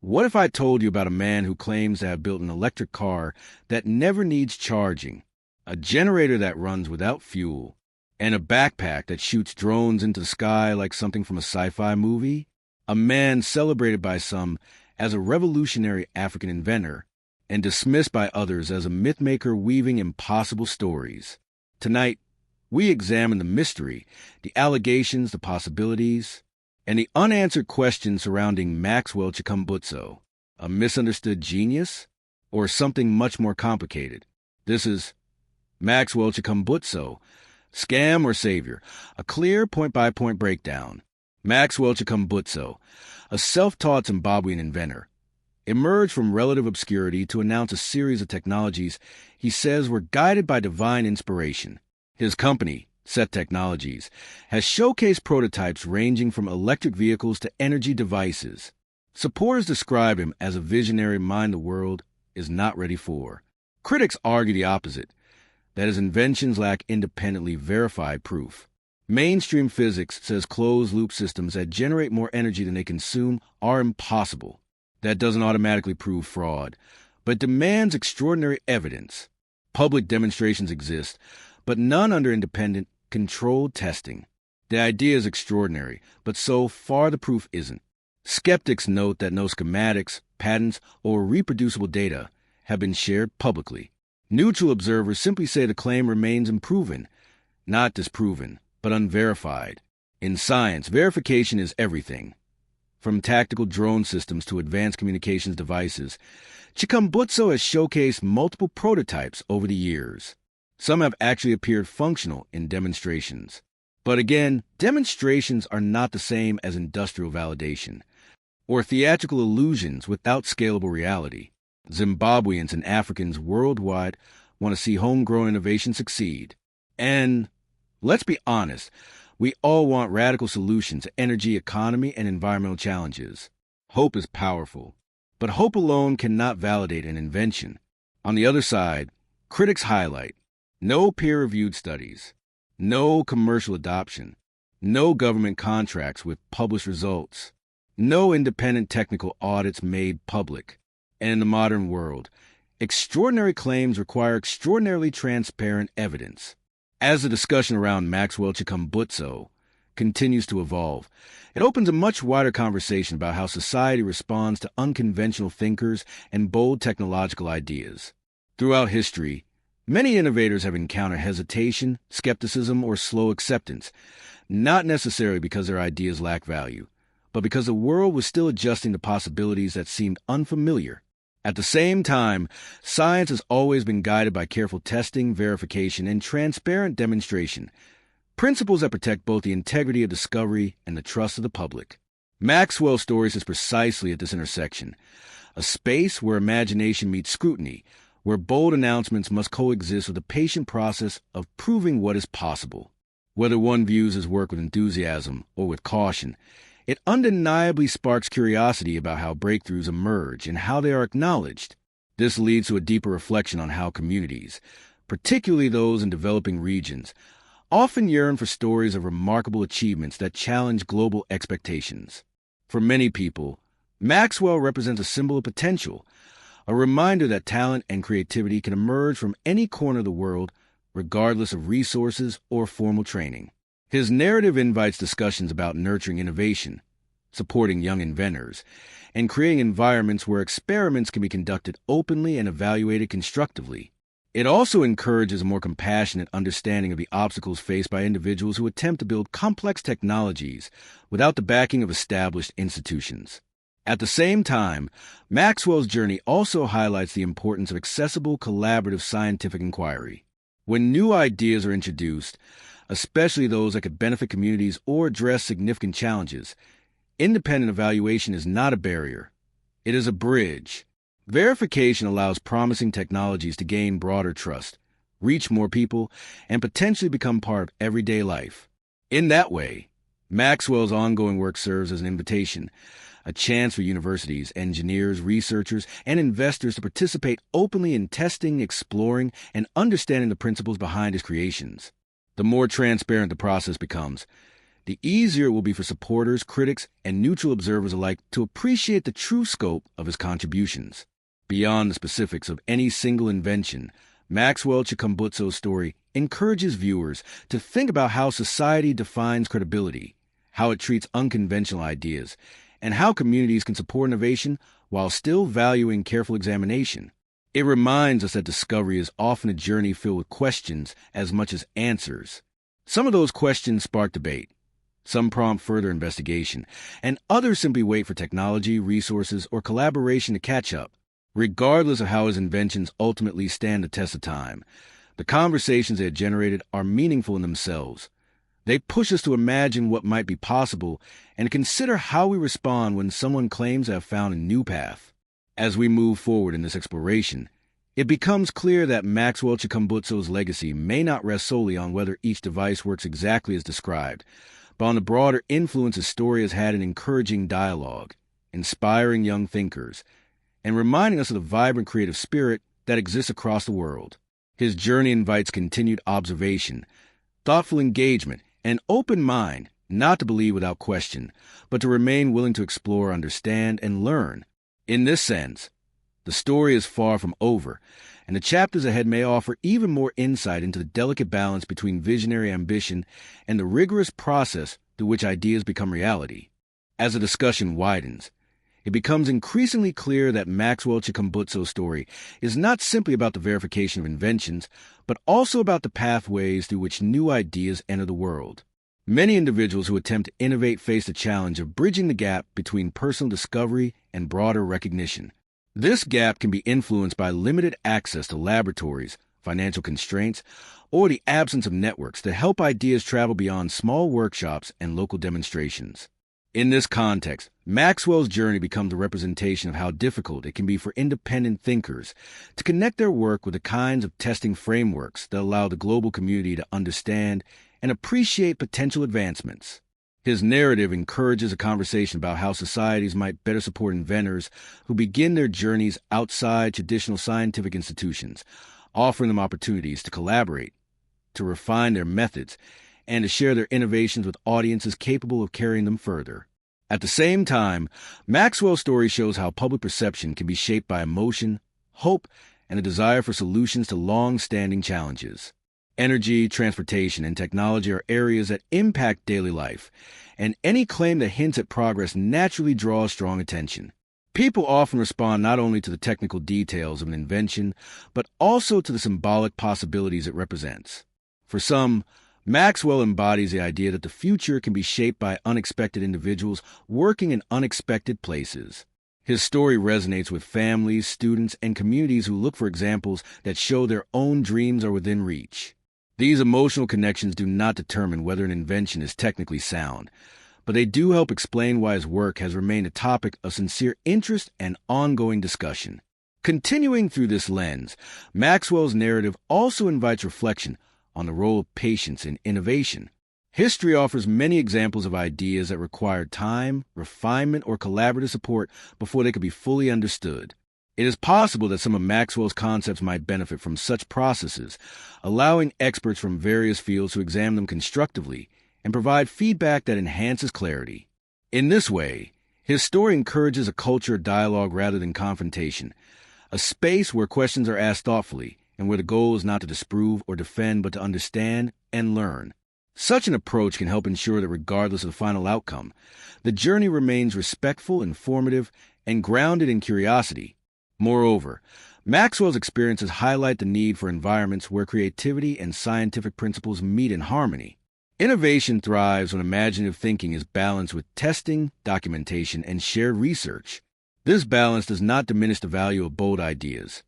What if I told you about a man who claims to have built an electric car that never needs charging, a generator that runs without fuel, and a backpack that shoots drones into the sky like something from a sci-fi movie? A man celebrated by some as a revolutionary African inventor and dismissed by others as a mythmaker weaving impossible stories. Tonight, we examine the mystery, the allegations, the possibilities, and the unanswered questions surrounding Maxwell Chikumbutso, a misunderstood genius, or something much more complicated. This is Maxwell Chikumbutso, Scam or Savior, a clear point-by-point breakdown. Maxwell Chikumbutso, a self-taught Zimbabwean inventor, emerged from relative obscurity to announce a series of technologies he says were guided by divine inspiration. His company, Set Technologies, has showcased prototypes ranging from electric vehicles to energy devices. Supporters describe him as a visionary mind the world is not ready for. Critics argue the opposite, that his inventions lack independently verified proof. Mainstream physics says closed-loop systems that generate more energy than they consume are impossible. That doesn't automatically prove fraud, but demands extraordinary evidence. Public demonstrations exist, but none under independent, controlled testing. The idea is extraordinary, but so far the proof isn't. Skeptics note that no schematics, patents, or reproducible data have been shared publicly. Neutral observers simply say the claim remains unproven, not disproven, but unverified. In science, verification is everything. From tactical drone systems to advanced communications devices, Chikumbutso has showcased multiple prototypes over the years. Some have actually appeared functional in demonstrations. But again, demonstrations are not the same as industrial validation, or theatrical illusions without scalable reality. Zimbabweans and Africans worldwide want to see homegrown innovation succeed. And let's be honest, we all want radical solutions to energy, economy, and environmental challenges. Hope is powerful, but hope alone cannot validate an invention. On the other side, critics highlight no peer-reviewed studies, no commercial adoption, no government contracts with published results, no independent technical audits made public. And in the modern world, extraordinary claims require extraordinarily transparent evidence. As the discussion around Maxwell Chikumbutso continues to evolve, it opens a much wider conversation about how society responds to unconventional thinkers and bold technological ideas. Throughout history, many innovators have encountered hesitation, skepticism, or slow acceptance, not necessarily because their ideas lack value, but because the world was still adjusting to possibilities that seemed unfamiliar. At the same time, science has always been guided by careful testing, verification, and transparent demonstration, principles that protect both the integrity of discovery and the trust of the public. Maxwell's story is precisely at this intersection, a space where imagination meets scrutiny, where bold announcements must coexist with the patient process of proving what is possible. Whether one views his work with enthusiasm or with caution, it undeniably sparks curiosity about how breakthroughs emerge and how they are acknowledged. This leads to a deeper reflection on how communities, particularly those in developing regions, often yearn for stories of remarkable achievements that challenge global expectations. For many people, Maxwell represents a symbol of potential, a reminder that talent and creativity can emerge from any corner of the world, regardless of resources or formal training. His narrative invites discussions about nurturing innovation, supporting young inventors, and creating environments where experiments can be conducted openly and evaluated constructively. It also encourages a more compassionate understanding of the obstacles faced by individuals who attempt to build complex technologies without the backing of established institutions. At the same time, Maxwell's journey also highlights the importance of accessible, collaborative scientific inquiry. When new ideas are introduced, especially those that could benefit communities or address significant challenges, independent evaluation is not a barrier. It is a bridge. Verification allows promising technologies to gain broader trust, reach more people, and potentially become part of everyday life. In that way, Maxwell's ongoing work serves as an invitation, a chance for universities, engineers, researchers, and investors to participate openly in testing, exploring, and understanding the principles behind his creations. The more transparent the process becomes, the easier it will be for supporters, critics, and neutral observers alike to appreciate the true scope of his contributions. Beyond the specifics of any single invention, Maxwell Chikumbutso's story encourages viewers to think about how society defines credibility, how it treats unconventional ideas, and how communities can support innovation while still valuing careful examination. It reminds us that discovery is often a journey filled with questions as much as answers. Some of those questions spark debate. Some prompt further investigation, and others simply wait for technology, resources, or collaboration to catch up. Regardless of how his inventions ultimately stand the test of time, the conversations they have generated are meaningful in themselves. They push us to imagine what might be possible and consider how we respond when someone claims to have found a new path. As we move forward in this exploration, it becomes clear that Maxwell Chikumbutso's legacy may not rest solely on whether each device works exactly as described, but on the broader influence his story has had in encouraging dialogue, inspiring young thinkers, and reminding us of the vibrant creative spirit that exists across the world. His journey invites continued observation, thoughtful engagement, and an open mind, not to believe without question, but to remain willing to explore, understand, and learn. In this sense, the story is far from over, and the chapters ahead may offer even more insight into the delicate balance between visionary ambition and the rigorous process through which ideas become reality. As the discussion widens, it becomes increasingly clear that Maxwell Chikumbutso's story is not simply about the verification of inventions, but also about the pathways through which new ideas enter the world. Many individuals who attempt to innovate face the challenge of bridging the gap between personal discovery and broader recognition. This gap can be influenced by limited access to laboratories, financial constraints, or the absence of networks that help ideas travel beyond small workshops and local demonstrations. In this context, Maxwell's journey becomes a representation of how difficult it can be for independent thinkers to connect their work with the kinds of testing frameworks that allow the global community to understand and appreciate potential advancements. His narrative encourages a conversation about how societies might better support inventors who begin their journeys outside traditional scientific institutions, offering them opportunities to collaborate, to refine their methods, and to share their innovations with audiences capable of carrying them further. At the same time, Maxwell's story shows how public perception can be shaped by emotion, hope, and a desire for solutions to long-standing challenges. Energy, transportation, and technology are areas that impact daily life, and any claim that hints at progress naturally draws strong attention. People often respond not only to the technical details of an invention, but also to the symbolic possibilities it represents. For some, Maxwell embodies the idea that the future can be shaped by unexpected individuals working in unexpected places. His story resonates with families, students, and communities who look for examples that show their own dreams are within reach. These emotional connections do not determine whether an invention is technically sound, but they do help explain why his work has remained a topic of sincere interest and ongoing discussion. Continuing through this lens, Maxwell's narrative also invites reflection on the role of patience in innovation. History offers many examples of ideas that required time, refinement, or collaborative support before they could be fully understood. It is possible that some of Maxwell's concepts might benefit from such processes, allowing experts from various fields to examine them constructively and provide feedback that enhances clarity. In this way, his story encourages a culture of dialogue rather than confrontation, a space where questions are asked thoughtfully and where the goal is not to disprove or defend but to understand and learn. Such an approach can help ensure that regardless of the final outcome, the journey remains respectful, informative, and grounded in curiosity. Moreover, Maxwell's experiences highlight the need for environments where creativity and scientific principles meet in harmony. Innovation thrives when imaginative thinking is balanced with testing, documentation, and shared research. This balance does not diminish the value of bold ideas.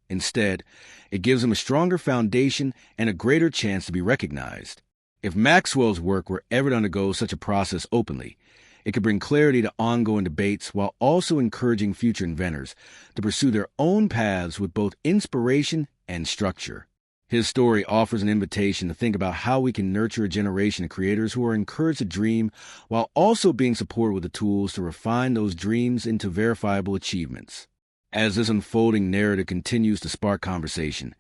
Instead, it gives them a stronger foundation and a greater chance to be recognized. If Maxwell's work were ever to undergo such a process openly, it could bring clarity to ongoing debates while also encouraging future inventors to pursue their own paths with both inspiration and structure. His story offers an invitation to think about how we can nurture a generation of creators who are encouraged to dream while also being supported with the tools to refine those dreams into verifiable achievements. As this unfolding narrative continues to spark conversation,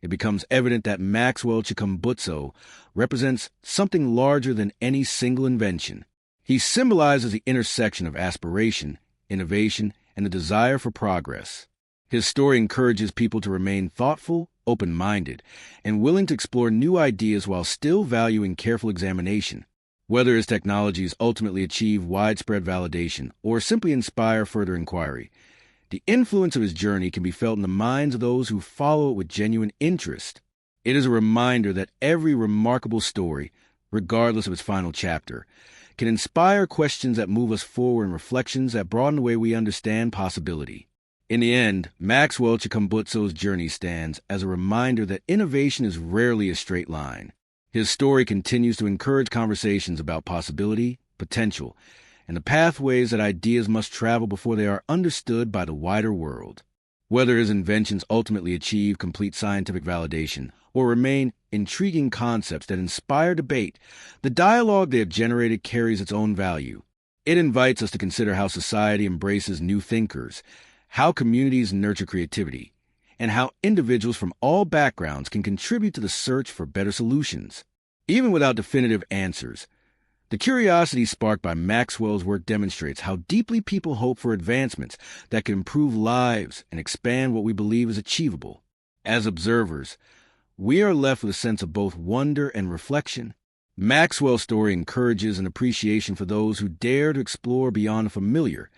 it becomes evident that Maxwell Chikumbutso represents something larger than any single invention. He symbolizes the intersection of aspiration, innovation, and the desire for progress. His story encourages people to remain thoughtful, open-minded, and willing to explore new ideas while still valuing careful examination. Whether his technologies ultimately achieve widespread validation or simply inspire further inquiry, the influence of his journey can be felt in the minds of those who follow it with genuine interest. It is a reminder that every remarkable story, regardless of its final chapter, can inspire questions that move us forward and reflections that broaden the way we understand possibility. In the end, Maxwell Chikumbutso's journey stands as a reminder that innovation is rarely a straight line. His story continues to encourage conversations about possibility, potential, and the pathways that ideas must travel before they are understood by the wider world. Whether his inventions ultimately achieve complete scientific validation or remain intriguing concepts that inspire debate, the dialogue they have generated carries its own value. It invites us to consider how society embraces new thinkers, how communities nurture creativity, and how individuals from all backgrounds can contribute to the search for better solutions. Even without definitive answers, the curiosity sparked by Maxwell's work demonstrates how deeply people hope for advancements that can improve lives and expand what we believe is achievable. As observers, we are left with a sense of both wonder and reflection. Maxwell's story encourages an appreciation for those who dare to explore beyond the familiar,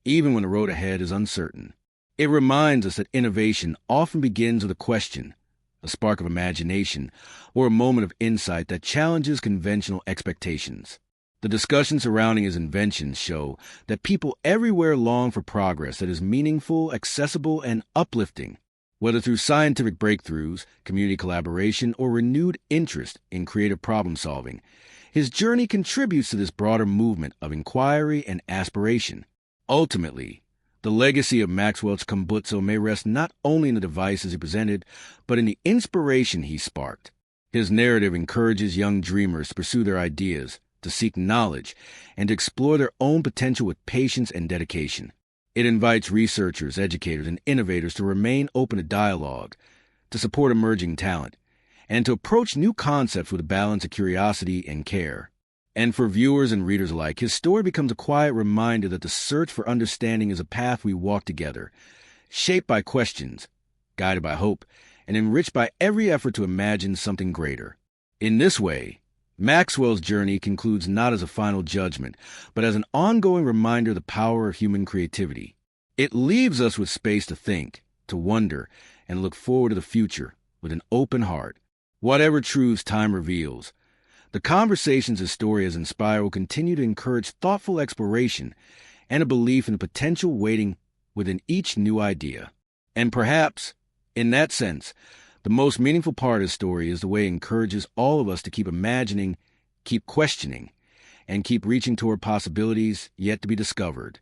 even when the road ahead is uncertain. It reminds us that innovation often begins with a question, a spark of imagination, or a moment of insight that challenges conventional expectations. The discussions surrounding his inventions show that people everywhere long for progress that is meaningful, accessible, and uplifting. Whether through scientific breakthroughs, community collaboration, or renewed interest in creative problem-solving, his journey contributes to this broader movement of inquiry and aspiration. Ultimately, the legacy of Maxwell Chikumbutso may rest not only in the devices he presented, but in the inspiration he sparked. His narrative encourages young dreamers to pursue their ideas, to seek knowledge, and to explore their own potential with patience and dedication. It invites researchers, educators, and innovators to remain open to dialogue, to support emerging talent, and to approach new concepts with a balance of curiosity and care. And for viewers and readers alike, his story becomes a quiet reminder that the search for understanding is a path we walk together, shaped by questions, guided by hope, and enriched by every effort to imagine something greater. In this way, Maxwell's journey concludes not as a final judgment, but as an ongoing reminder of the power of human creativity. It leaves us with space to think, to wonder, and look forward to the future with an open heart. Whatever truths time reveals, the conversations his story has inspired will continue to encourage thoughtful exploration and a belief in the potential waiting within each new idea. And perhaps, in that sense, the most meaningful part of his story is the way it encourages all of us to keep imagining, keep questioning, and keep reaching toward possibilities yet to be discovered.